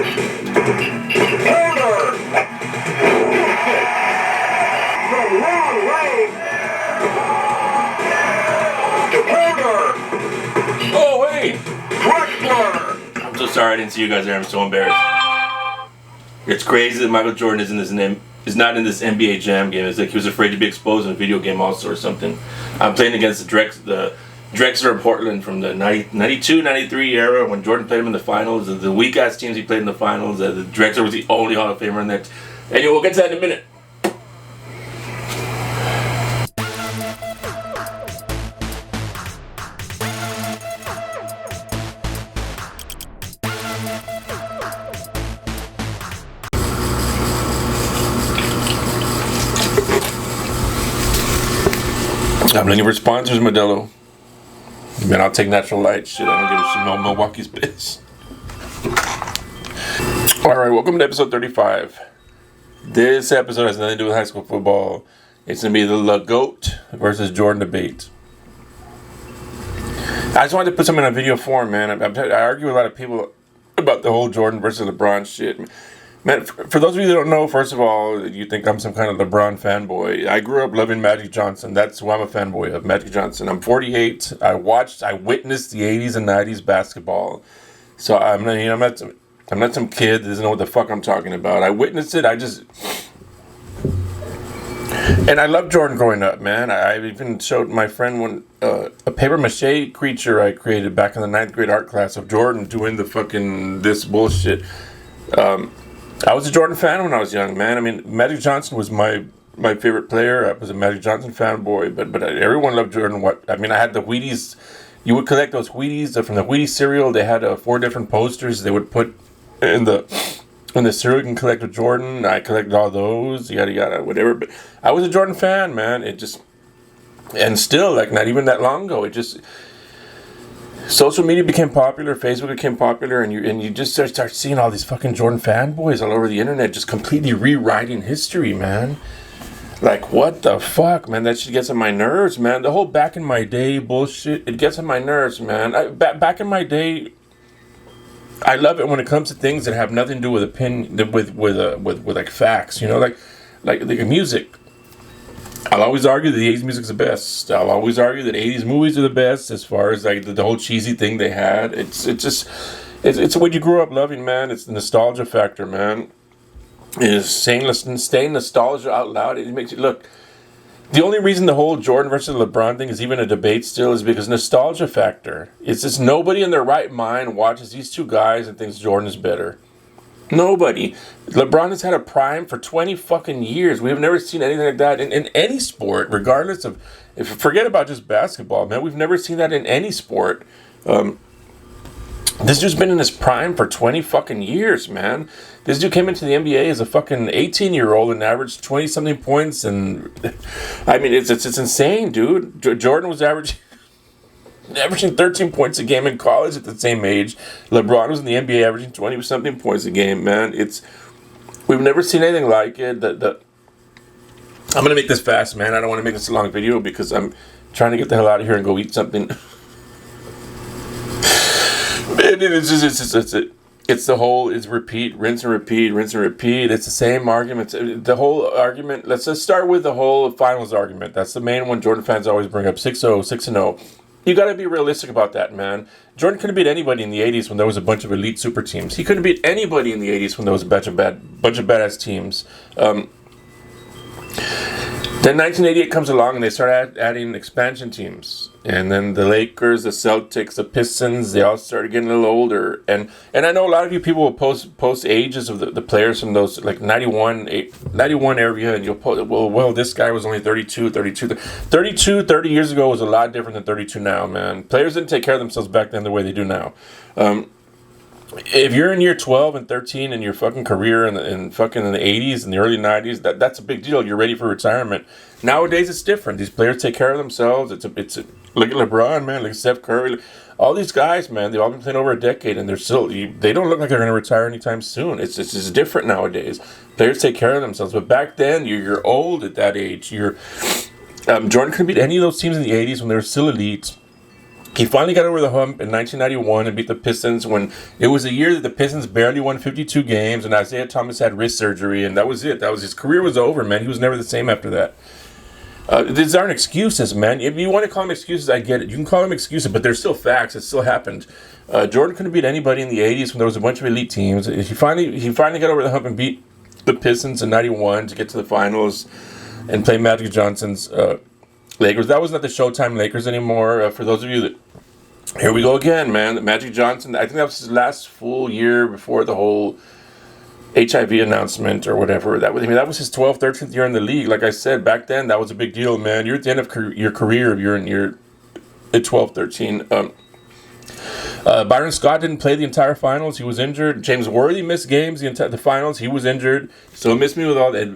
Oh, wait! I'm so sorry I didn't see you guys there. I'm so embarrassed. It's crazy that Michael Jordan is not in this NBA Jam game. It's like he was afraid to be exposed in a video game also or something. I'm playing against the Drexler of Portland from the 92, 93 era when Jordan played him in the finals. The weak-ass teams he played in the finals. The Drexler was the only Hall of Famer in that. Anyway, we'll get to that in a minute. I'm looking for sponsors, Modelo. Man, I'll take natural light. Shit, I don't give a shit. No, Milwaukee's piss. Alright, welcome to episode 35. This episode has nothing to do with high school football. It's going to be the GOAT versus Jordan debate. I just wanted to put something in a video form, man. I argue with a lot of people about the whole Jordan versus LeBron shit. Man, for those of you that don't know, first of all, you think I'm some kind of LeBron fanboy. I grew up loving Magic Johnson. That's who I'm a fanboy of, Magic Johnson. I'm 48. I witnessed the 80s and 90s basketball. So I'm not some kid that doesn't know what the fuck I'm talking about. I witnessed it. And I loved Jordan growing up, man. I even showed my friend a paper mache creature I created back in the 9th grade art class of Jordan doing the fucking this bullshit. I was a Jordan fan when I was young, man. I mean, Magic Johnson was my favorite player. I was a Magic Johnson fanboy, but everyone loved Jordan. I had the Wheaties. You would collect those Wheaties from the Wheaties cereal. They had 4 different posters they would put in the cereal you can collect with Jordan. I collected all those, yada yada, whatever. But I was a Jordan fan, man. And still, like, not even that long ago, social media became popular, Facebook became popular, and you just start seeing all these fucking Jordan fanboys all over the internet just completely rewriting history, man. Like, what the fuck, man? That shit gets on my nerves, man. The whole back in my day bullshit, it gets on my nerves, man. Back in my day, I love it when it comes to things that have nothing to do with opinion, with like facts, you know, like music. I'll always argue that the 80s music's the best. I'll always argue that 80s movies are the best as far as like the whole cheesy thing they had. It's what you grew up loving, man. It's the nostalgia factor, man. Saying nostalgia out loud, it makes you look. The only reason the whole Jordan versus LeBron thing is even a debate still is because nostalgia factor. It's just nobody in their right mind watches these two guys and thinks Jordan is better. Nobody. LeBron has had a prime for 20 fucking years. We have never seen anything like that in any sport, regardless of, forget about just basketball, man. We've never seen that in any sport. This dude's been in his prime for 20 fucking years, man. This dude came into the NBA as a fucking 18-year-old and averaged 20-something points. And, I mean, it's insane, dude. Jordan was averaging 13 points a game in college at the same age. LeBron was in the NBA averaging 20-something points a game, man. We've never seen anything like it. I'm going to make this fast, man. I don't want to make this a long video because I'm trying to get the hell out of here and go eat something. It's the whole, it's repeat, rinse and repeat, rinse and repeat. It's the same argument. The whole argument, let's just start with the whole finals argument. That's the main one Jordan fans always bring up, 6-0, 6-0. You got to be realistic about that, man. Jordan couldn't beat anybody in the 80s when there was a bunch of elite super teams. He couldn't beat anybody in the 80s when there was a bunch of badass teams. Then 1988 comes along and they start adding expansion teams. And then the Lakers, the Celtics, the Pistons, they all started getting a little older. And I know a lot of you people will post ages of the players from those, like 91 area, and you'll post, well, this guy was only 32. 30 years ago was a lot different than 32 now, man. Players didn't take care of themselves back then the way they do now. If you're in year 12 and 13 in your fucking career in fucking in the 80s and the early 90s, that's a big deal. You're ready for retirement. Nowadays, it's different. These players take care of themselves. Look at LeBron, man. Look at Steph Curry. All these guys, man, they've all been playing over a decade, and they don't look like they're going to retire anytime soon. It's just different nowadays. Players take care of themselves. But back then, you're old at that age. Jordan couldn't beat any of those teams in the 80s when they were still elite. He finally got over the hump in 1991 and beat the Pistons when it was a year that the Pistons barely won 52 games and Isaiah Thomas had wrist surgery, and that was it. That was his career was over, man. He was never the same after that. These aren't excuses, man. If you want to call them excuses, I get it. You can call them excuses, but they're still facts. It still happened. Jordan couldn't beat anybody in the 80s when there was a bunch of elite teams. He finally got over the hump and beat the Pistons in 91 to get to the finals and play Magic Johnson's Lakers. That was not the Showtime Lakers anymore. For those of you that... Here we go again, man. Magic Johnson, I think that was his last full year before the whole HIV announcement or whatever. That was his 12th, 13th year in the league. Like I said, back then, that was a big deal, man. You're at the end of your career if you're in your 12, 13. Byron Scott didn't play the entire finals. He was injured. James Worthy missed games the finals. He was injured. So missed me with all that.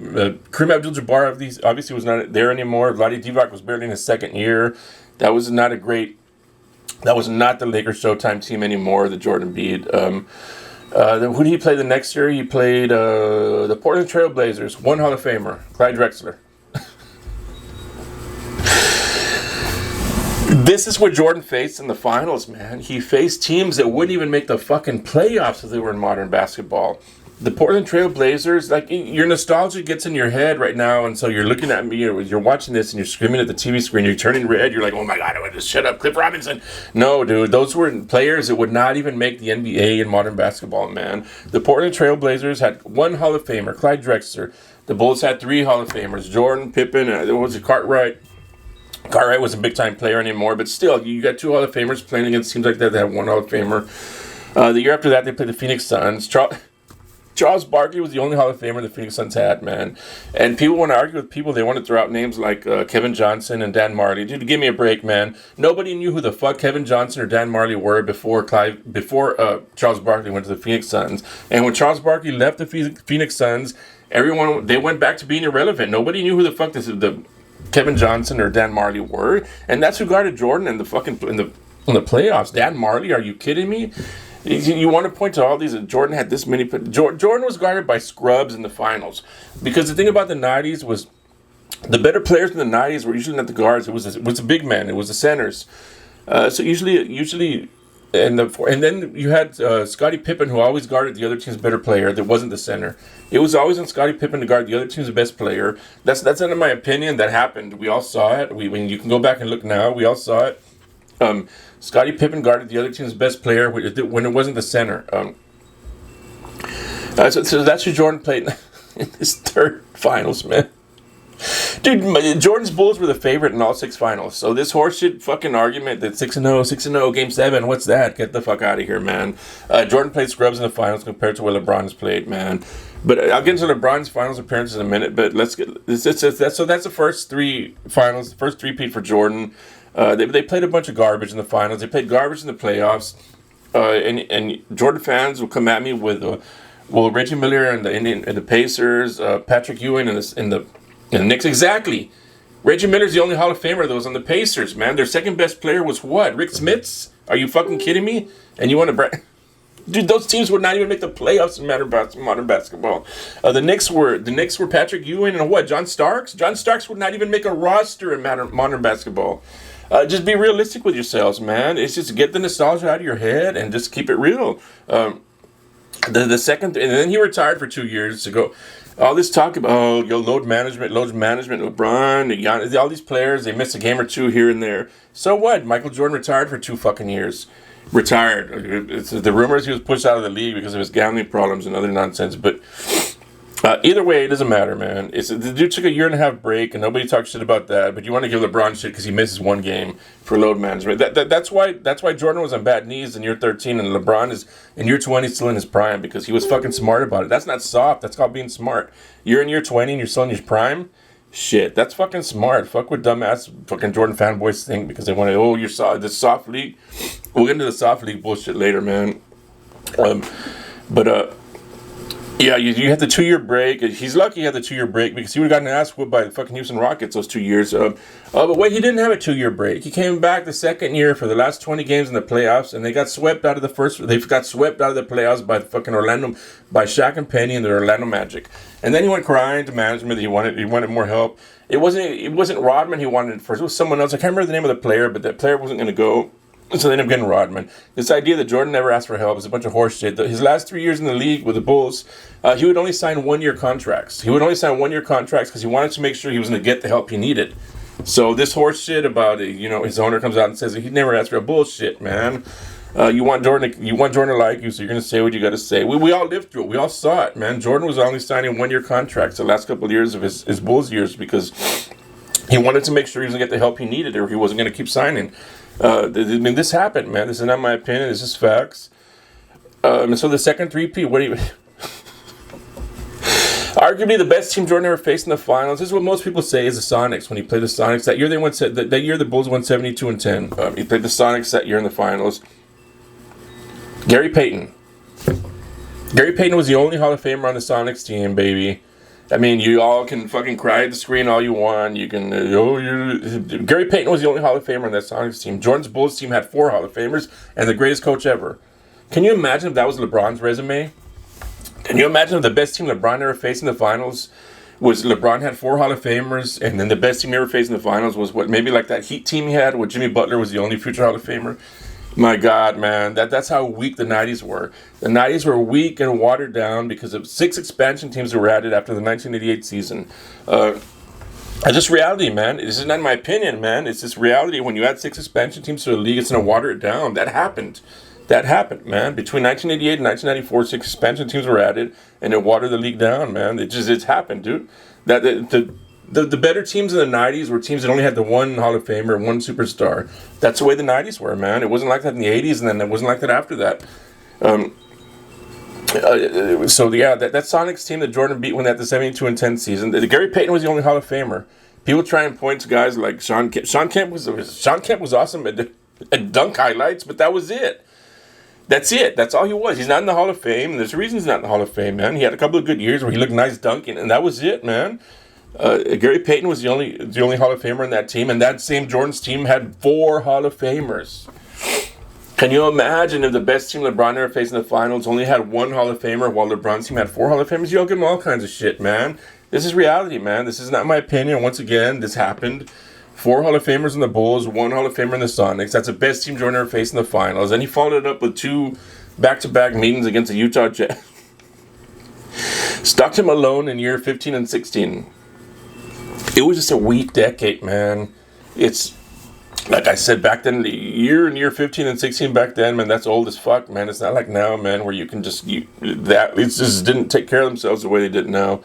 Kareem Abdul-Jabbar obviously was not there anymore. Vlade Divac was barely in his second year. That was not the Lakers Showtime team anymore that Jordan beat. Who did he play the next year? He played the Portland Trail Blazers. One Hall of Famer, Clyde Drexler. This is what Jordan faced in the finals, man. He faced teams that wouldn't even make the fucking playoffs if they were in modern basketball. The Portland Trail Blazers, like, your nostalgia gets in your head right now, and so you're looking at me, you're watching this, and you're screaming at the TV screen, you're turning red, you're like, oh my God, I want to shut up, Cliff Robinson. No, dude, those were players that would not even make the NBA in modern basketball, man. The Portland Trail Blazers had one Hall of Famer, Clyde Drexler. The Bulls had three Hall of Famers, Jordan, Pippen, Cartwright. Cartwright was a big-time player anymore, but still, you got two Hall of Famers playing against teams like that have one Hall of Famer. The year after that, they played the Phoenix Suns. Charles Barkley was the only Hall of Famer the Phoenix Suns had, man. And people want to argue with people. They want to throw out names like Kevin Johnson and Dan Marley. Dude, give me a break, man. Nobody knew who the fuck Kevin Johnson or Dan Marley were before Charles Barkley went to the Phoenix Suns. And when Charles Barkley left the Phoenix Suns, they went back to being irrelevant. Nobody knew who the fuck the Kevin Johnson or Dan Marley were. And that's who guarded Jordan in the playoffs. Dan Marley, are you kidding me? You want to point to all these? Jordan had this many. Jordan was guarded by scrubs in the finals, because the thing about the '90s was the better players in the '90s were usually not the guards. It was a big man. It was the centers. So usually, and then you had Scottie Pippen, who always guarded the other team's better player. That wasn't the center. It was always on Scottie Pippen to guard the other team's best player. That's in my opinion. That happened. We all saw it. When you can go back and look now, we all saw it. Scottie Pippen guarded the other team's best player when it wasn't the center. So that's who Jordan played in his third finals, man. Dude, Jordan's Bulls were the favorite in all six finals. So this horseshit fucking argument that 6-0, Game 7, what's that? Get the fuck out of here, man. Jordan played scrubs in the finals compared to what LeBron's played, man. But I'll get into LeBron's finals appearances in a minute. But let's get that's the first three finals, first three-peat for Jordan. They played a bunch of garbage in the finals. They played garbage in the playoffs. And Jordan fans will come at me with, Reggie Miller and the Pacers, Patrick Ewing and the Knicks. Exactly. Reggie Miller's the only Hall of Famer that was on the Pacers, man. Their second best player was what? Rick Smits? Are you fucking kidding me? And you want to Dude, those teams would not even make the playoffs in modern basketball. The Knicks were Patrick Ewing and what? John Starks? John Starks would not even make a roster in modern basketball. Just be realistic with yourselves, man. It's just get the nostalgia out of your head and just keep it real. The second, and then he retired for 2 years to go. All this talk about load management, LeBron, all these players, they missed a game or two here and there. So what? Michael Jordan retired for 2 fucking years. Retired. The rumors he was pushed out of the league because of his gambling problems and other nonsense, but either way, it doesn't matter, man. The dude took a 1.5-year break, and nobody talks shit about that. But you want to give LeBron shit because he misses one game for load management. That's why Jordan was on bad knees in year 13, and LeBron is in year 20 still in his prime because he was fucking smart about it. That's not soft. That's called being smart. You're in year 20 and you're still in your prime. Shit, that's fucking smart. Fuck what dumbass fucking Jordan fanboys think because they want to. You're soft. The soft league. We'll get into the soft league bullshit later, man. Yeah, you had the 2-year break. He's lucky he had the 2-year break because he would have gotten ass whooped by the fucking Houston Rockets those 2 years. But wait, he didn't have a 2-year break. He came back the second year for the last 20 games in the playoffs, and they got swept out of the first. They got swept out of the playoffs by fucking by Shaq and Penny and the Orlando Magic. And then he went crying to management that he wanted more help. It wasn't Rodman he wanted it first. It was someone else. I can't remember the name of the player, but that player wasn't going to go. So they end up getting Rodman. This idea that Jordan never asked for help is a bunch of horse shit. His last 3 years in the league with the Bulls, he would only sign one-year contracts. He would only sign one-year contracts because he wanted to make sure he was going to get the help he needed. So this horse shit about it, his owner comes out and says he never asked for a bullshit, man. You want Jordan to like you, so you're going to say what you got to say. We all lived through it. We all saw it, man. Jordan was only signing one-year contracts the last couple of years of his Bulls years because he wanted to make sure he was going to get the help he needed or he wasn't going to keep signing. This happened, man. This is not my opinion. This is facts. And so the second three-peat, arguably the best team Jordan ever faced in the finals. This is what most people say is the Sonics when he played the Sonics. That year that year the Bulls won 72-10. He played the Sonics that year in the finals. Gary Payton. Gary Payton was the only Hall of Famer on the Sonics team, baby. I mean, you all can fucking cry at the screen all you want. You can, Gary Payton was the only Hall of Famer on that Sonics team. Jordan's Bulls team had 4 Hall of Famers and the greatest coach ever. Can you imagine if that was LeBron's resume? Can you imagine if the best team LeBron ever faced in the finals was LeBron had 4 Hall of Famers, and then the best team he ever faced in the finals was maybe like that Heat team he had, where Jimmy Butler was the only future Hall of Famer? My God, man, that's how weak the 90s were. The 90s were weak and watered down because of 6 expansion teams that were added after the 1988 season. It's just reality, man. This is not my opinion, man. It's just reality. When you add 6 expansion teams to the league, it's going to water it down. That happened. That happened, man. Between 1988 and 1994, 6 expansion teams were added, and it watered the league down, man. It's happened, dude. The better teams in the 90s were teams that only had the one Hall of Famer and one superstar. That's the way the 90s were, man. It wasn't like that in the 80s, and then it wasn't like that after that. That Sonics team that Jordan beat when they had the 72-10 season, Gary Payton was the only Hall of Famer. People try and point to guys like Sean Kemp. Sean Kemp was awesome at dunk highlights, but that was it. That's it. That's all he was. He's not in the Hall of Fame, and there's a reason he's not in the Hall of Fame, man. He had a couple of good years where he looked nice dunking, and that was it, man. Gary Payton was the only Hall of Famer in that team, and that same Jordan's team had 4 Hall of Famers. Can you imagine if the best team LeBron ever faced in the finals only had 1 Hall of Famer while LeBron's team had 4 Hall of Famers? You'll give them all kinds of shit, man. This is reality, man. This is not my opinion. Once again, this happened. 4 Hall of Famers in the Bulls, 1 Hall of Famer in the Sonics. That's the best team Jordan ever faced in the finals. And he followed it up with 2 back-to-back meetings against the Utah Jazz. Stockton Malone in year 15 and 16. It was just a weak decade, man. It's, like I said, back then, the year 15 and 16 back then, man, that's old as fuck, man. It's not like now, man, where you can just, athletes just didn't take care of themselves the way they did now.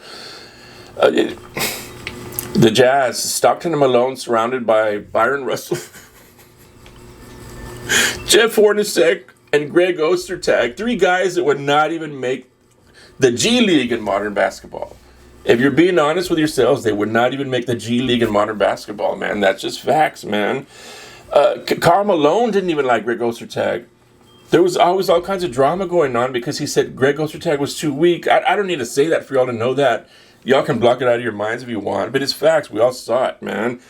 The Jazz, Stockton and Malone surrounded by Byron Russell, Jeff Hornacek, and Greg Ostertag. 3 guys that would not even make the G League in modern basketball. If you're being honest with yourselves, they would not even make the G League in modern basketball, man. That's just facts, man. Karl Malone didn't even like Greg Ostertag. There was always all kinds of drama going on because he said Greg Ostertag was too weak. I don't need to say that for y'all to know that. Y'all can block it out of your minds if you want, but it's facts. We all saw it, man.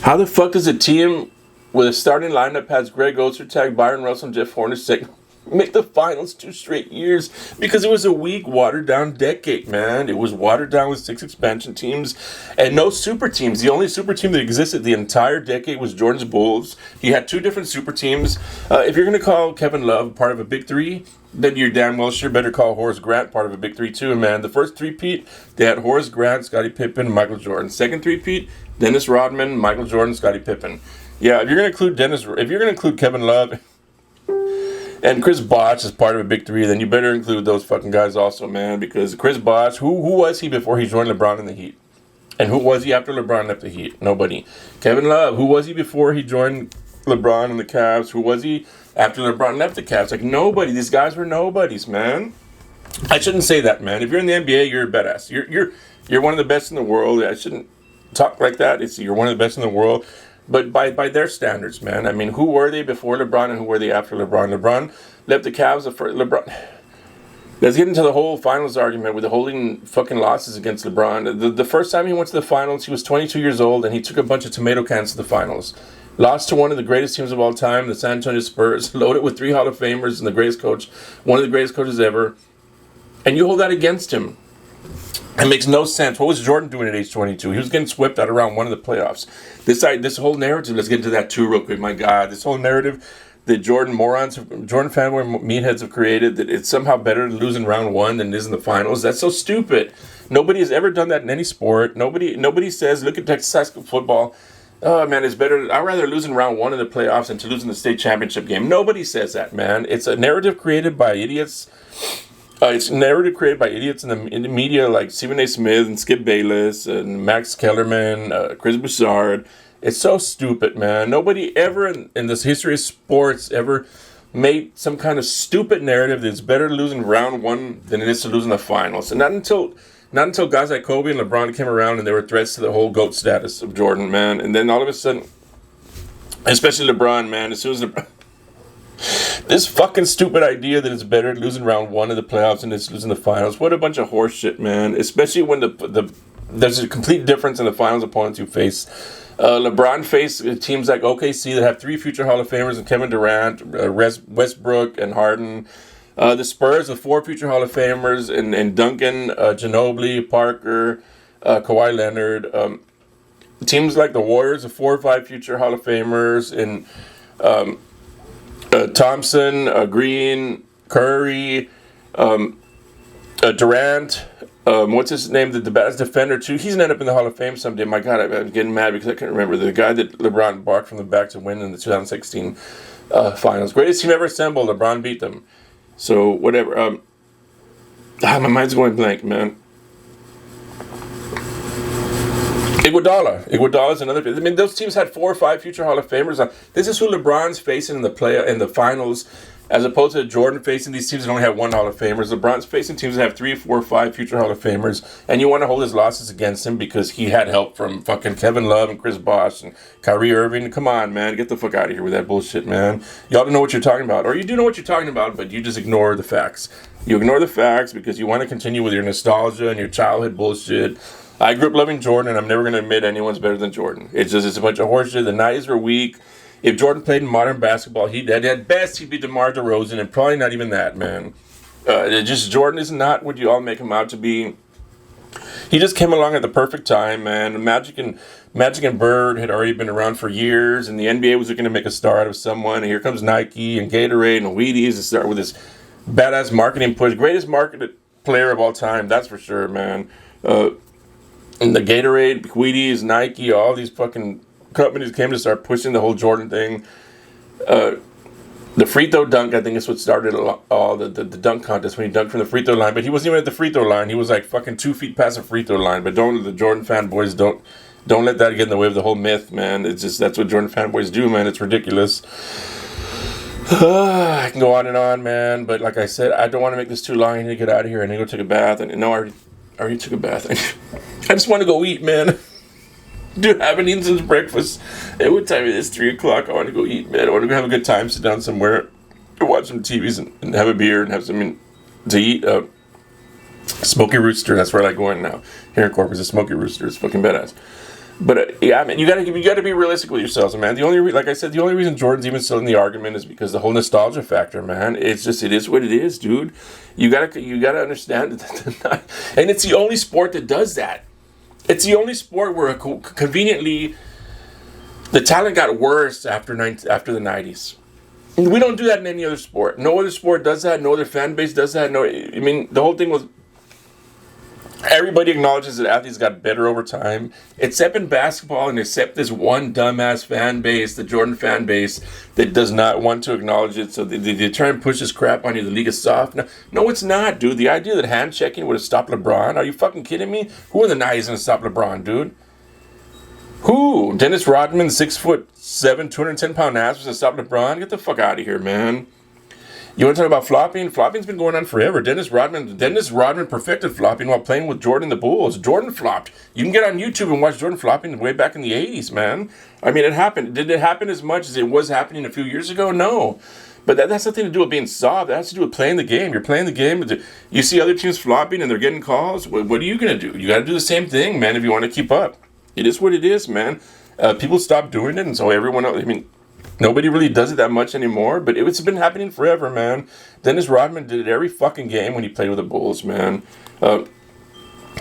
How the fuck does a team with a starting lineup has Greg Ostertag, Byron Russell, and Jeff Hornacek make the finals 2 straight years? Because it was a weak, watered-down decade, man. It was watered down with 6 expansion teams and no super teams. The only super team that existed the entire decade was Jordan's Bulls. He had 2 different super teams. If you're going to call Kevin Love part of a big 3, then you're damn well sure better call Horace Grant part of a big 3 too, man. The first 3-peat, they had Horace Grant, Scottie Pippen, Michael Jordan. Second 3-peat, Dennis Rodman, Michael Jordan, Scottie Pippen. Yeah, if you're going to include Kevin Love and Chris Bosh as part of a big 3, then you better include those fucking guys also, man. Because Chris Bosh, who was he before he joined LeBron in the Heat? And who was he after LeBron left the Heat? Nobody. Kevin Love, who was he before he joined LeBron in the Cavs? Who was he after LeBron left the Cavs? Like, nobody. These guys were nobodies, man. I shouldn't say that, man. If you're in the NBA, you're a badass. You're one of the best in the world. I shouldn't talk like that. You're one of the best in the world. But by their standards, man. I mean, who were they before LeBron and who were they after LeBron? LeBron left the Cavs. Let's get into the whole finals argument with the holding fucking losses against LeBron. The first time he went to the finals, he was 22 years old, and he took a bunch of tomato cans to the finals. Lost to one of the greatest teams of all time, the San Antonio Spurs, loaded with 3 Hall of Famers and the greatest coach, one of the greatest coaches ever. And you hold that against him. It makes no sense. What was Jordan doing at age 22? He was getting swept out of round one of the playoffs. This whole narrative, let's get into that too real quick. My God, this whole narrative that Jordan fanboy meatheads have created, that it's somehow better to lose in round one than it is in the finals. That's so stupid. Nobody has ever done that in any sport. Nobody says, look at Texas high school football. Oh, man, it's better. I'd rather lose in round one of the playoffs than to lose in the state championship game. Nobody says that, man. It's a narrative created by idiots. It's a narrative created by idiots in the media like Stephen A. Smith and Skip Bayless and Max Kellerman, Chris Broussard. It's so stupid, man. Nobody ever in this history of sports ever made some kind of stupid narrative that it's better to lose in round one than it is to lose in the finals. And not until guys like Kobe and LeBron came around and there were threats to the whole GOAT status of Jordan, man. And then all of a sudden, especially LeBron, man, as soon as LeBron... This fucking stupid idea that it's better losing round one of the playoffs than it's losing the finals. What a bunch of horse shit, man. Especially when there's a complete difference in the finals opponents you face. LeBron faced teams like OKC that have 3 future Hall of Famers and Kevin Durant, Westbrook, and Harden. The Spurs with 4 future Hall of Famers and Duncan, Ginobili, Parker, Kawhi Leonard. Teams like the Warriors with 4 or 5 future Hall of Famers and Thompson, Green, Curry, Durant. What's his name? The best defender too. He's gonna end up in the Hall of Fame someday. My God, I'm getting mad because I can't remember the guy that LeBron barked from the back to win in the 2016 finals. Greatest team ever assembled. LeBron beat them. So whatever. My mind's going blank, man. Iguodala is another. I mean, those teams had 4 or 5 future Hall of Famers. This is who LeBron's facing in the finals, as opposed to Jordan facing these teams that only have 1 Hall of Famers. LeBron's facing teams that have 3, 4, 5 future Hall of Famers, and you want to hold his losses against him because he had help from fucking Kevin Love and Chris Bosh and Kyrie Irving. Come on, man, get the fuck out of here with that bullshit, man. Y'all don't know what you're talking about, or you do know what you're talking about, but you just ignore the facts. You ignore the facts because you want to continue with your nostalgia and your childhood bullshit. I grew up loving Jordan, and I'm never going to admit anyone's better than Jordan. It's a bunch of horseshit. The 90s were weak. If Jordan played in modern basketball, at best he'd be DeMar DeRozan, and probably not even that, man. Jordan is not what you all make him out to be. He just came along at the perfect time, man. Magic and Bird had already been around for years, and the NBA was looking to make a star out of someone. And here comes Nike and Gatorade and Wheaties to start with this badass marketing push. Greatest marketed player of all time, that's for sure, man. And the Gatorade, Wheaties, Nike, all these fucking companies came to start pushing the whole Jordan thing. The free throw dunk, I think, is what started all the dunk contest when he dunked from the free throw line. But he wasn't even at the free throw line. He was like fucking 2 feet past the free throw line. But the Jordan fanboys don't let that get in the way of the whole myth, man. It's just that's what Jordan fanboys do, man. It's ridiculous. I can go on and on, man. But like I said, I don't want to make this too long. I need to get out of here. I need to go take a bath. And no, I already took a bath. I just want to go eat, man. Dude, I haven't eaten since breakfast. Hey, what time is it? 3 o'clock. I want to go eat, man. I want to go have a good time, sit down somewhere, watch some TVs, and have a beer and have something to eat. Smoky Rooster. That's where I like going now. Here in Corpus, a Smoky Rooster. It's fucking badass. But yeah, man, you gotta be realistic with yourselves, man. The only reason Jordan's even still in the argument is because the whole nostalgia factor, man. It is what it is, dude. You gotta understand that, and it's the only sport that does that. It's the only sport where conveniently the talent got worse after the 90s. We don't do that in any other sport. No other sport does that. No other fan base does that. The whole thing was. Everybody acknowledges that athletes got better over time, except in basketball, and except this one dumbass fan base, the Jordan fan base, that does not want to acknowledge it. So they try and push this crap on you. The league is soft. No, it's not, dude. The idea that hand checking would have stopped LeBron. Are you fucking kidding me? Who in the 90s is going to stop LeBron, dude? Who? Dennis Rodman, 6'7", 210-pound ass was going to stop LeBron? Get the fuck out of here, man. You want to talk about flopping? Flopping's been going on forever. Dennis Rodman perfected flopping while playing with Jordan the Bulls. Jordan flopped. You can get on YouTube and watch Jordan flopping way back in the 80s, man. I mean, it happened. Did it happen as much as it was happening a few years ago? No. But that has nothing to do with being soft. That has to do with playing the game. You're playing the game. You see other teams flopping and they're getting calls. What are you going to do? You got to do the same thing, man, if you want to keep up. It is what it is, man. People stopped doing it, and so everyone else, nobody really does it that much anymore, but it's been happening forever, man. Dennis Rodman did it every fucking game when he played with the Bulls, man.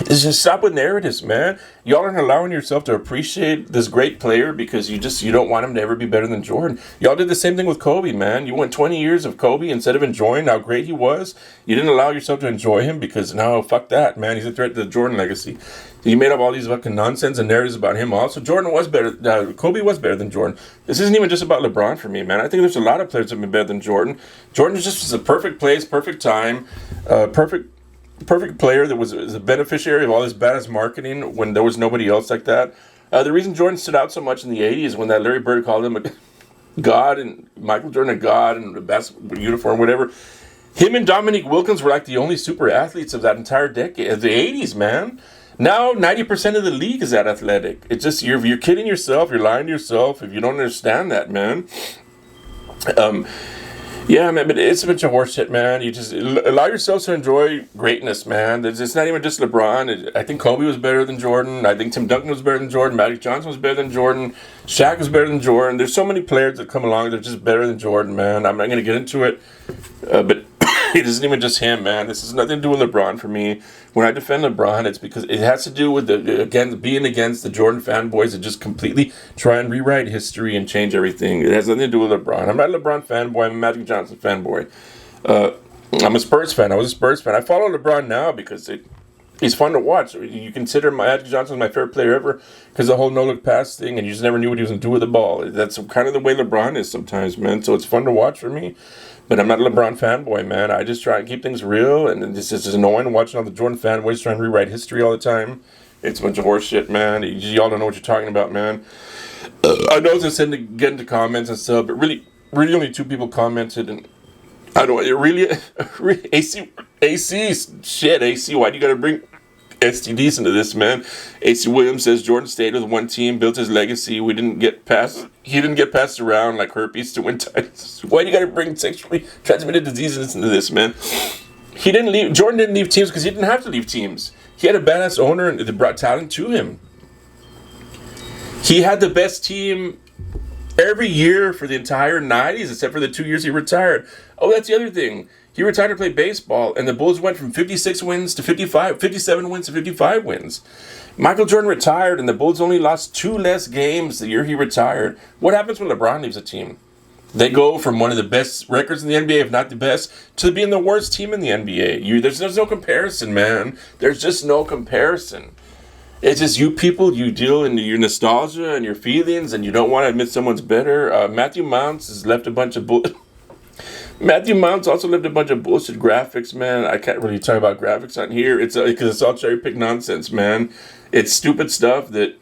It's just stop with narratives, man. Y'all aren't allowing yourself to appreciate this great player because you don't want him to ever be better than Jordan. Y'all did the same thing with Kobe, man. You went 20 years of Kobe instead of enjoying how great he was. You didn't allow yourself to enjoy him because no, fuck that, man. He's a threat to the Jordan legacy. You made up all these fucking nonsense and narratives about him. Also, Jordan was better. Kobe was better than Jordan. This isn't even just about LeBron for me, man. I think there's a lot of players that have been better than Jordan. Jordan is just a perfect place, perfect time, perfect player that was a beneficiary of all this badass marketing when there was nobody else like that. The reason Jordan stood out so much in the 80s when that Larry Bird called him a god and Michael Jordan a god and the basketball uniform, whatever. Him and Dominique Wilkins were like the only super athletes of that entire decade, of the 80s, man. Now 90% of the league is that athletic. It's just you're kidding yourself, you're lying to yourself if you don't understand that, man. Yeah, man, but it's a bunch of horseshit, man. You just allow yourself to enjoy greatness, man. It's not even just LeBron. I think Kobe was better than Jordan. I think Tim Duncan was better than Jordan. Magic Johnson was better than Jordan. Shaq was better than Jordan. There's so many players that come along that are just better than Jordan, man. I'm not going to get into it, but it isn't even just him, man. This has nothing to do with LeBron for me. When I defend LeBron, it's because it has to do with, being against the Jordan fanboys that just completely try and rewrite history and change everything. It has nothing to do with LeBron. I'm not a LeBron fanboy. I'm a Magic Johnson fanboy. I'm a Spurs fan. I was a Spurs fan. I follow LeBron now because he's fun to watch. You consider Magic Johnson my favorite player ever because the whole no-look pass thing, and you just never knew what he was going to do with the ball. That's kind of the way LeBron is sometimes, man. So it's fun to watch for me. But I'm not a LeBron fanboy, man. I just try and keep things real, and it's just annoying watching all the Jordan fanboys trying to rewrite history all the time. It's a bunch of horse shit, man. Y'all don't know what you're talking about, man. I know it's get into comments and stuff, but really only 2 people commented, and I don't AC, shit, AC, why do you gotta bring STDs into this, man? AC Williams says Jordan stayed with one team, built his legacy. He didn't get passed around like herpes to win titles. Why do you gotta bring sexually transmitted diseases into this, man? Jordan didn't leave teams because he didn't have to leave teams. He had a badass owner and that brought talent to him. He had the best team every year for the entire 90s, except for the 2 years he retired. Oh, that's the other thing. He retired to play baseball, and the Bulls went from 56 wins to 57 wins to 55 wins. Michael Jordan retired, and the Bulls only lost 2 less games the year he retired. What happens when LeBron leaves a team? They go from one of the best records in the NBA, if not the best, to being the worst team in the NBA. There's no comparison, man. There's just no comparison. It's just you people, you deal in your nostalgia and your feelings, and you don't want to admit someone's better. Matthew Mounts has left a bunch of Matthew Mounts also left a bunch of bullshit graphics, man. I can't really talk about graphics on here. It's because it's all cherry-picked nonsense, man. It's stupid stuff that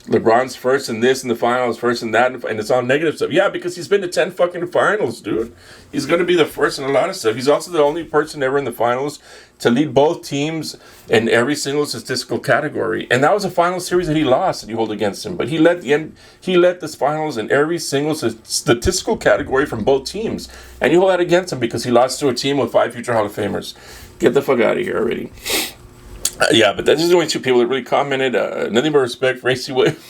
LeBron's first in this in the finals, first in that, and it's all negative stuff. Yeah, because he's been to 10 fucking finals, dude. He's going to be the first in a lot of stuff. He's also the only person ever in the finals to lead both teams in every single statistical category. And that was a final series that he lost that you hold against him. But he led this finals in every single statistical category from both teams. And you hold that against him because he lost to a team with 5 future Hall of Famers. Get the fuck out of here already. Yeah, but that's just the only 2 people that really commented. Nothing but respect for AC Williams.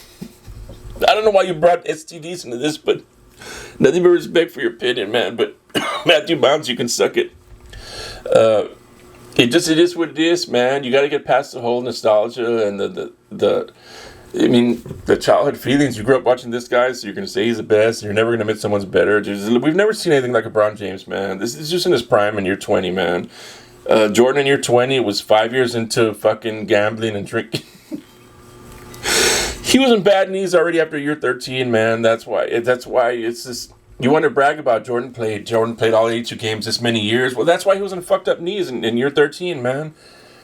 I don't know why you brought STDs into this, but nothing but respect for your opinion, man. But Matthew Bounds, you can suck it. It is what it is, man. You got to get past the whole nostalgia and the childhood feelings. You grew up watching this guy, so you're going to say he's the best, and you're never going to admit someone's better. We've never seen anything like LeBron James, man. This is just in his prime in year 20, man. Jordan in year 20 was 5 years into fucking gambling and drinking. He was in bad knees already after year 13, man. That's why it's just, you want to brag about Jordan played all 82 games this many years. Well, that's why he was in fucked up knees in year 13, man.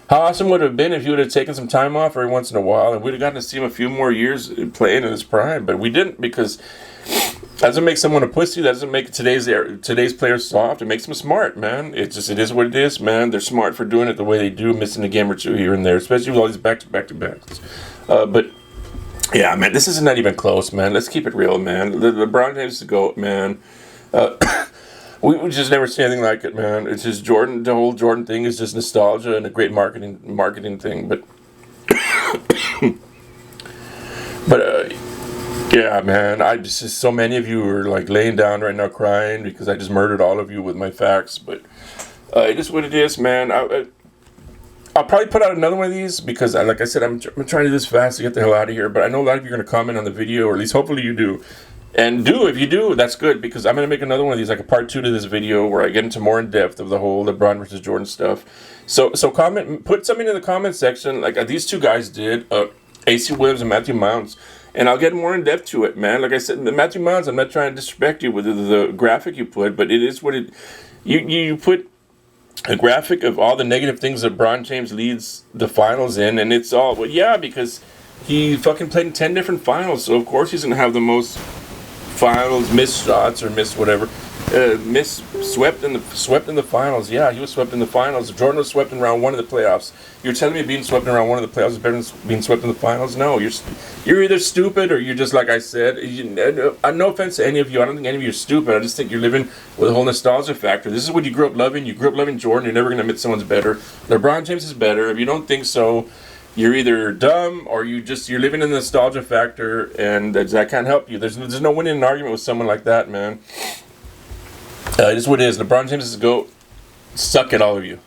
How awesome would it have been if he would have taken some time off every once in a while and we'd have gotten to see him a few more years playing in his prime. But we didn't, because that doesn't make someone a pussy. That doesn't make today's players soft. It makes them smart, man. It is what it is, man. They're smart for doing it the way they do, missing a game or 2 here and there, especially with all these back-to-backs. But yeah, man, this is not even close, man. Let's keep it real, man. LeBron James is the GOAT, man. We just never see anything like it, man. It's just Jordan. The whole Jordan thing is just nostalgia and a great marketing thing. But yeah, man. I just so many of you are like laying down right now crying because I just murdered all of you with my facts. But it is what it is, man. I'll I'll probably put out another one of these because, like I said, I'm trying to do this fast to get the hell out of here. But I know a lot of you are going to comment on the video, or at least hopefully you do. And if you do, that's good, because I'm going to make another one of these, like a part 2 to this video, where I get into more in depth of the whole LeBron versus Jordan stuff. So comment, put something in the comment section, like these two guys did, AC Williams and Matthew Mounts, and I'll get more in depth to it, man. Like I said, Matthew Mounts, I'm not trying to disrespect you with the graphic you put, but it is what it. You put a graphic of all the negative things that LeBron James leads the finals in, and it's all, well, yeah, because he fucking played in 10 different finals, so of course he's gonna have the most finals missed shots or missed whatever, swept in the finals. Yeah, he was swept in the finals. Jordan was swept in round 1 of the playoffs. You're telling me being swept in round 1 of the playoffs is better than being swept in the finals? No, you're either stupid or you're just, like I said. No offense to any of you. I don't think any of you are stupid. I just think you're living with a whole nostalgia factor. This is what you grew up loving. You grew up loving Jordan. You're never gonna admit someone's better. LeBron James is better. If you don't think so, you're either dumb or you're living in the nostalgia factor, and that can't help you. There's no winning an argument with someone like that, man. It is what it is. LeBron James is the GOAT. Suck it, all of you.